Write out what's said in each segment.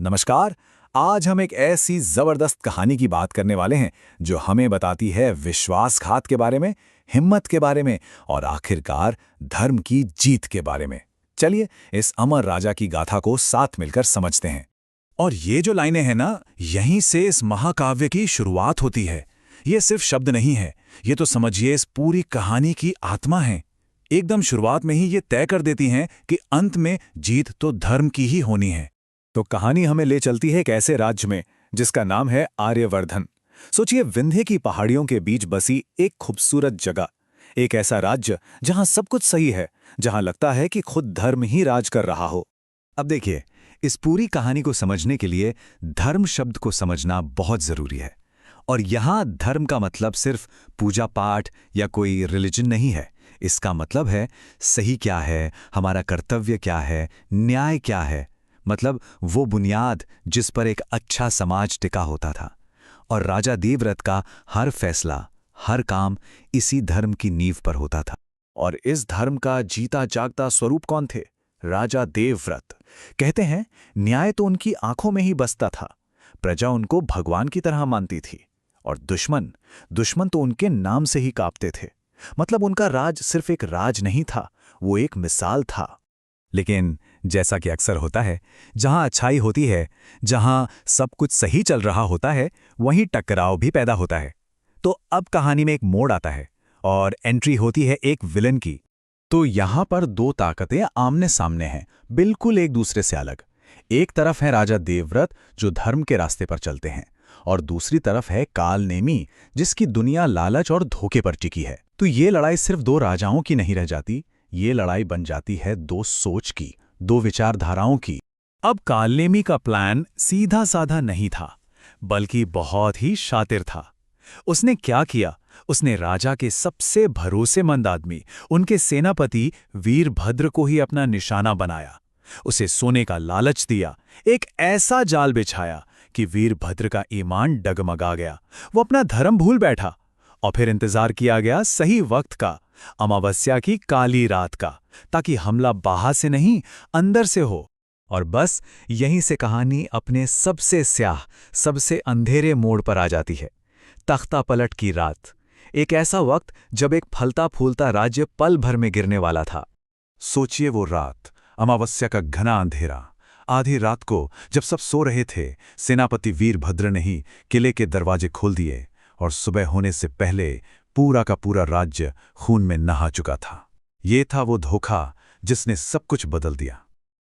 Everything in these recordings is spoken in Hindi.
नमस्कार। आज हम एक ऐसी जबरदस्त कहानी की बात करने वाले हैं जो हमें बताती है विश्वासघात के बारे में, हिम्मत के बारे में और आखिरकार धर्म की जीत के बारे में। चलिए इस अमर राजा की गाथा को साथ मिलकर समझते हैं। और ये जो लाइनें हैं ना, यहीं से इस महाकाव्य की शुरुआत होती है। ये सिर्फ शब्द नहीं है, ये तो समझिए इस पूरी कहानी की आत्मा है। एकदम शुरुआत में ही ये तय कर देती हैं कि अंत में जीत तो धर्म की ही होनी है। तो कहानी हमें ले चलती है एक ऐसे राज्य में जिसका नाम है आर्यवर्धन। सोचिए, विंध्य की पहाड़ियों के बीच बसी एक खूबसूरत जगह, एक ऐसा राज्य जहां सब कुछ सही है, जहां लगता है कि खुद धर्म ही राज कर रहा हो। अब देखिए, इस पूरी कहानी को समझने के लिए धर्म शब्द को समझना बहुत जरूरी है। और यहां धर्म का मतलब सिर्फ पूजा पाठ या कोई रिलीजन नहीं है। इसका मतलब है सही क्या है, हमारा कर्तव्य क्या है, न्याय क्या है। मतलब वो बुनियाद जिस पर एक अच्छा समाज टिका होता था। और राजा देवव्रत का हर फैसला, हर काम इसी धर्म की नींव पर होता था। और इस धर्म का जीता जागता स्वरूप कौन थे? राजा देवव्रत। कहते हैं न्याय तो उनकी आंखों में ही बसता था, प्रजा उनको भगवान की तरह मानती थी। और दुश्मन तो उनके नाम से ही कांपते थे। मतलब उनका राज सिर्फ एक राज नहीं था, वो एक मिसाल था। लेकिन जैसा कि अक्सर होता है, जहां अच्छाई होती है, जहां सब कुछ सही चल रहा होता है, वहीं टकराव भी पैदा होता है। तो अब कहानी में एक मोड़ आता है और एंट्री होती है एक विलन की। तो यहां पर दो ताकतें आमने सामने हैं, बिल्कुल एक दूसरे से अलग। एक तरफ है राजा देवव्रत जो धर्म के रास्ते पर चलते हैं, और दूसरी तरफ है कालनेमी जिसकी दुनिया लालच और धोखे पर टिकी है। तो ये लड़ाई सिर्फ दो राजाओं की नहीं रह जाती, ये लड़ाई बन जाती है दो सोच की, दो विचारधाराओं की। अब कालनेमी का प्लान सीधा साधा नहीं था, बल्कि बहुत ही शातिर था। उसने क्या किया? उसने राजा के सबसे भरोसेमंद आदमी, उनके सेनापति वीरभद्र को ही अपना निशाना बनाया। उसे सोने का लालच दिया, एक ऐसा जाल बिछाया कि वीरभद्र का ईमान डगमगा गया। वो अपना धर्म भूल बैठा। और फिर इंतजार किया गया सही वक्त का, अमावस्या की काली रात का, ताकि हमला बाहर से नहीं अंदर से हो। और बस यहीं से कहानी अपने सबसे स्याह, सबसे अंधेरे मोड़ पर आ जाती है। तख्ता पलट की रात, एक ऐसा वक्त जब एक फलता फूलता राज्य पल भर में गिरने वाला था। सोचिए वो रात, अमावस्या का घना अंधेरा। आधी रात को जब सब सो रहे थे, सेनापति वीरभद्र ने ही किले के दरवाजे खोल दिए, और सुबह होने से पहले पूरा का पूरा राज्य खून में नहा चुका था। ये था वो धोखा जिसने सब कुछ बदल दिया।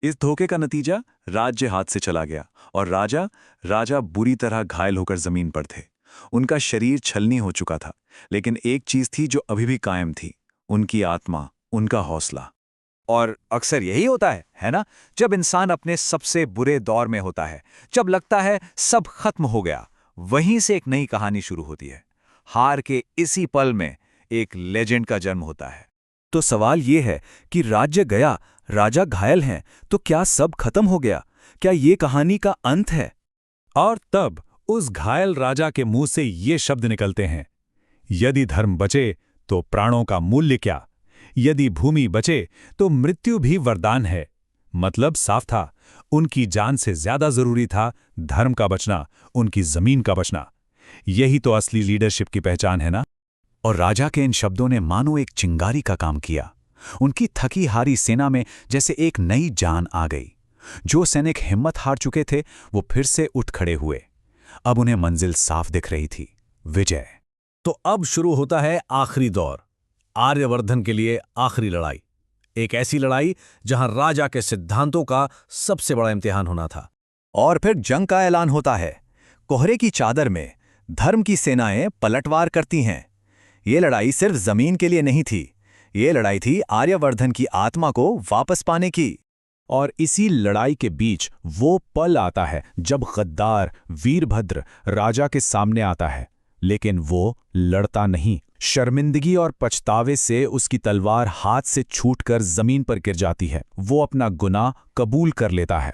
इस धोखे का नतीजा, राज्य हाथ से चला गया और राजा बुरी तरह घायल होकर जमीन पर थे। उनका शरीर छलनी हो चुका था, लेकिन एक चीज थी जो अभी भी कायम थी, उनकी आत्मा, उनका हौसला। और अक्सर यही होता है ना? जब इंसान अपने सबसे बुरे दौर में होता है, जब लगता है सब खत्म हो गया, वहीं से एक नई कहानी शुरू होती है। हार के इसी पल में एक लेजेंड का जन्म होता है। तो सवाल यह है कि राज्य गया, राजा घायल हैं, तो क्या सब खत्म हो गया? क्या ये कहानी का अंत है? और तब उस घायल राजा के मुंह से ये शब्द निकलते हैं, यदि धर्म बचे तो प्राणों का मूल्य क्या? यदि भूमि बचे तो मृत्यु भी वरदान है। मतलब साफ था, उनकी जान से ज्यादा जरूरी था धर्म का बचना, उनकी जमीन का बचना। यही तो असली लीडरशिप की पहचान है ना? और राजा के इन शब्दों ने मानो एक चिंगारी का काम किया। उनकी थकी हारी सेना में जैसे एक नई जान आ गई। जो सैनिक हिम्मत हार चुके थे, वो फिर से उठ खड़े हुए। अब उन्हें मंजिल साफ दिख रही थी, विजय। तो अब शुरू होता है आखिरी दौर, आर्यवर्धन के लिए आखिरी लड़ाई। एक ऐसी लड़ाई जहां राजा के सिद्धांतों का सबसे बड़ा इम्तिहान होना था। और फिर जंग का ऐलान होता है। कोहरे की चादर में धर्म की सेनाएं पलटवार करती हैं। ये लड़ाई सिर्फ जमीन के लिए नहीं थी, ये लड़ाई थी आर्यवर्धन की आत्मा को वापस पाने की। और इसी लड़ाई के बीच वो पल आता है जब गद्दार वीरभद्र राजा के सामने आता है, लेकिन वो लड़ता नहीं। शर्मिंदगी और पछतावे से उसकी तलवार हाथ से छूटकर जमीन पर गिर जाती है। वो अपना गुनाह कबूल कर लेता है।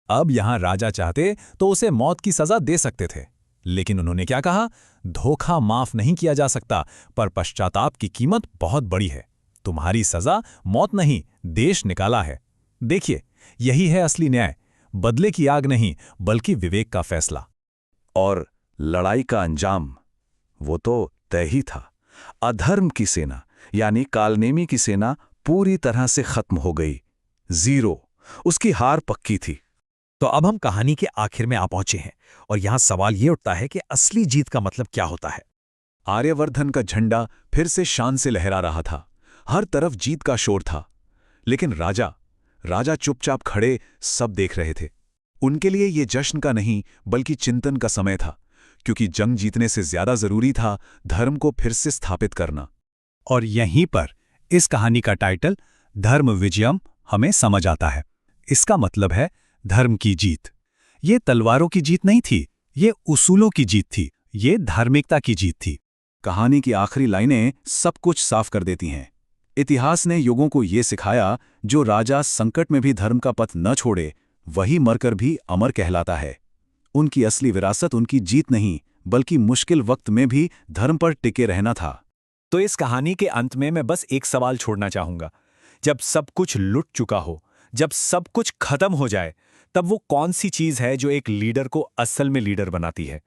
अब यहां राजा चाहते तो उसे मौत की सजा दे सकते थे, लेकिन उन्होंने क्या कहा? धोखा माफ नहीं किया जा सकता, पर पश्चाताप की कीमत बहुत बड़ी है। तुम्हारी सजा मौत नहीं, देश निकाला है। देखिए, यही है असली न्याय। बदले की आग नहीं, बल्कि विवेक का फैसला। और लड़ाई का अंजाम, वो तो तय ही था। अधर्म की सेना यानी कालनेमी की सेना पूरी तरह से खत्म हो गई। 0। उसकी हार पक्की थी। तो अब हम कहानी के आखिर में आ पहुंचे हैं, और यहां सवाल ये उठता है कि असली जीत का मतलब क्या होता है। आर्यवर्धन का झंडा फिर से शान से लहरा रहा था। हर तरफ जीत का शोर था। लेकिन राजा चुपचाप खड़े सब देख रहे थे। उनके लिए ये जश्न का नहीं बल्कि चिंतन का समय था, क्योंकि जंग जीतने से ज्यादा जरूरी था धर्म को फिर से स्थापित करना। और यहीं पर इस कहानी का टाइटल धर्म विजयम हमें समझ आता है। इसका मतलब है धर्म की जीत। ये तलवारों की जीत नहीं थी, ये उसूलों की जीत थी, ये धार्मिकता की जीत थी। कहानी की आखिरी लाइनें सब कुछ साफ कर देती हैं। इतिहास ने युगों को ये सिखाया, जो राजा संकट में भी धर्म का पथ न छोड़े, वही मरकर भी अमर कहलाता है। उनकी असली विरासत उनकी जीत नहीं, बल्कि मुश्किल वक्त में भी धर्म पर टिके रहना था। तो इस कहानी के अंत में मैं बस एक सवाल छोड़ना चाहूंगा। जब सब कुछ लुट चुका हो, जब सब कुछ खत्म हो जाए, तब वो कौन सी चीज है जो एक लीडर को असल में लीडर बनाती है?